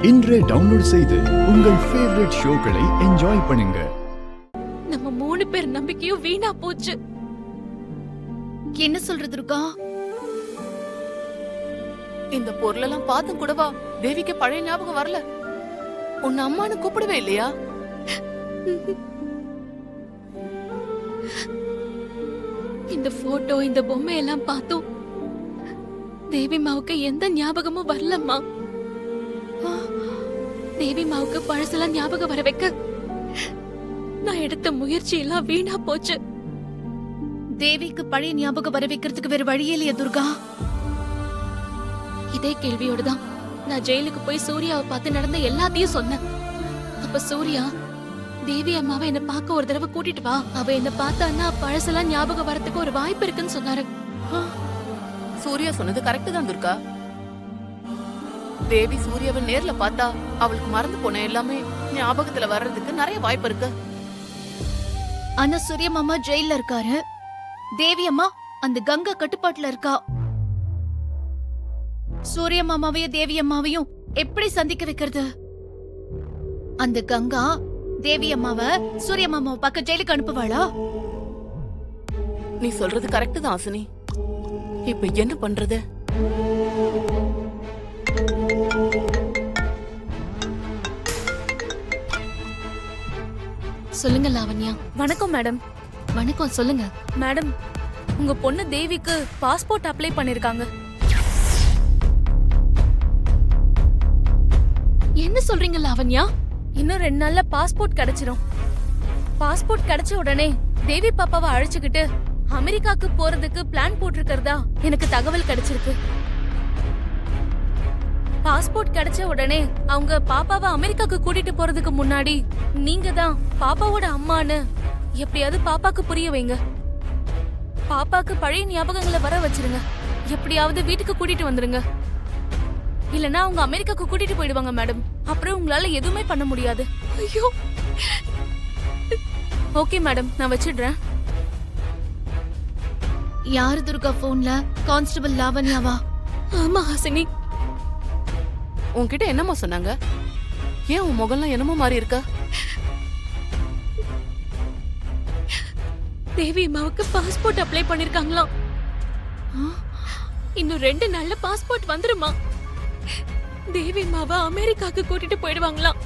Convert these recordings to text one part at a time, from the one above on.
இன்றே டவுன்லோட் செய்து உங்கள் ஃபேவரட் ஷோக்களை என்ஜாய் பண்ணுங்க. நம்ம 3 பேர் நம்பிக்கையும் வீணா போச்சு. என்ன சொல்றது துர்கா? இந்த பொருளெல்லாம் பார்த்தும் கூடவா தேவிக்கு பழைய ஞாபகம் வரல? உன்னை அம்மானு கூப்பிடவே இல்லையா? இந்த போட்டோ இந்த பொம்மை எல்லாம் பார்த்தோம். தேவி மாவுக்கு எந்த ஞாபகமும் வரலம்மா. தேவி மாவுக்கு பழசெல்லாம் ஞாபகம் வர வைக்க நான் எடுத்த முயற்சி எல்லாம் வீணா போச்சு. தேவிக்கு பழைய ஞாபகம் வர வைக்கிறதுக்கு வேற வழியே இல்லையா துர்கா? இதே கேள்வியோட தான் நான் ஜெயிலுக்கு போய் சூர்யாவை பார்த்து நடந்த எல்லாத்தையும் சொன்னேன். அப்ப சூர்யா, தேவி அம்மாவை என்ன பார்க்க ஒரு தடவை கூட்டிட்டு வா, அவ என்ன பார்த்தான்னா பழசெல்லாம் ஞாபகம் வரதுக்கு ஒரு வாய்ப்பு இருக்குன்னு சொன்னாரு. சூர்யா சொன்னது கரெக்ட் தான் துர்கா. தேவி சூர்யாவை நேர்ல பார்த்தா அவளுக்கு மறந்து போன எல்லாமே ஞாபகத்துல வர்றதுக்கு நிறைய வாய்ப்பு இருக்கு. ஆனா சூர்யா மாமா ஜெயில இருக்காரு, தேவி அம்மா அந்த கங்கா கட்டுப்பாட்டுல இருக்கா. சூர்யா மாமாவையும் தேவி அம்மாவையும் எப்படி சந்திக்க வைக்கிறது? அந்த கங்கா தேவி அம்மாவை சூர்யா மாமாவை பார்க்க ஜெயிலுக்கு அனுப்புவாளா? நீ சொல்றது கரெக்ட் தான் ஆசினி. இப்ப என்ன பண்றது? சொல்லுங்க லாவண்யா. வணக்கம் மேடம். வணக்கம், சொல்லுங்க மேடம், உங்க பொண்ணு தேவிக்கு பாஸ்போர்ட் அப்ளை பண்ணிருக்காங்க. என்ன சொல்றீங்க லாவண்யா? இன்னும் 2 நாள்ல பாஸ்போர்ட் கிடைச்சிரும். பாஸ்போர்ட் கிடைச்ச உடனே தேவி பாப்பாவை அழைச்சுக்கிட்டு அமெரிக்காக்கு போறதுக்கு பிளான் போட்டிருக்கிறதா எனக்கு தகவல் கிடைச்சிருக்கு. பாஸ்போர்ட் கிடைச்ச உடனே அவங்க பாப்பாவை அமெரிக்காக்கு கூட்டிட்டு போறதுக்கு முன்னாடி நீங்க தான் பாப்பாவோட அம்மான்னு எப்படியாவது பாப்பாக்கு புரிய வைங்க. பாப்பாக்கு பழைய ஞாபகங்களை வர வச்சிருங்க. எப்படியாவது வீட்டுக்கு கூட்டிட்டு வந்துருங்க. இல்லனா அவங்க அமெரிக்காக்கு கூட்டிட்டு போயிடுவாங்க மேடம். அப்புறம் உங்களால எதுவுமே பண்ண முடியாது. ஐயோ, ஓகே மேடம், நான் வச்சிடுறேன். யாரு துர்கா போன்ல? கான்ஸ்டபிள் லாவண்யாவா? ஆமா ஹாசினி. உன்கிட்ட என்னம்மா சொன்னாங்க? ஏன் உன் முகம்லாம் என்னமோ மாறி இருக்க? தேவி அம்மாவுக்கு பாஸ்போர்ட் அப்ளை பண்ணிருக்காங்களாம். இன்னும் 2 நாள்ல பாஸ்போர்ட் வந்துருமா. தேவி அம்மாவை அமெரிக்காக்கு கூட்டிட்டு போயிடுவாங்களாம்.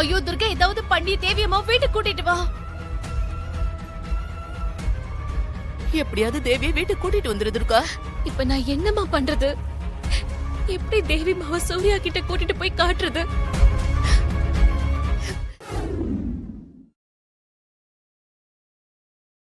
ஐயோ துர்கா, ஏதாவது பண்ணி தேவி அம்மா வீட்டுக்கு கூட்டிட்டு வா. எப்படியாவது தேவியை வீட்டுக்கு கூட்டிட்டு வந்துரு துர்கா. இப்ப நான் என்னமா பண்றது? எப்படி தேவி மாவ சூர்யா கிட்ட கூட்டிட்டு போய் காட்டுறது?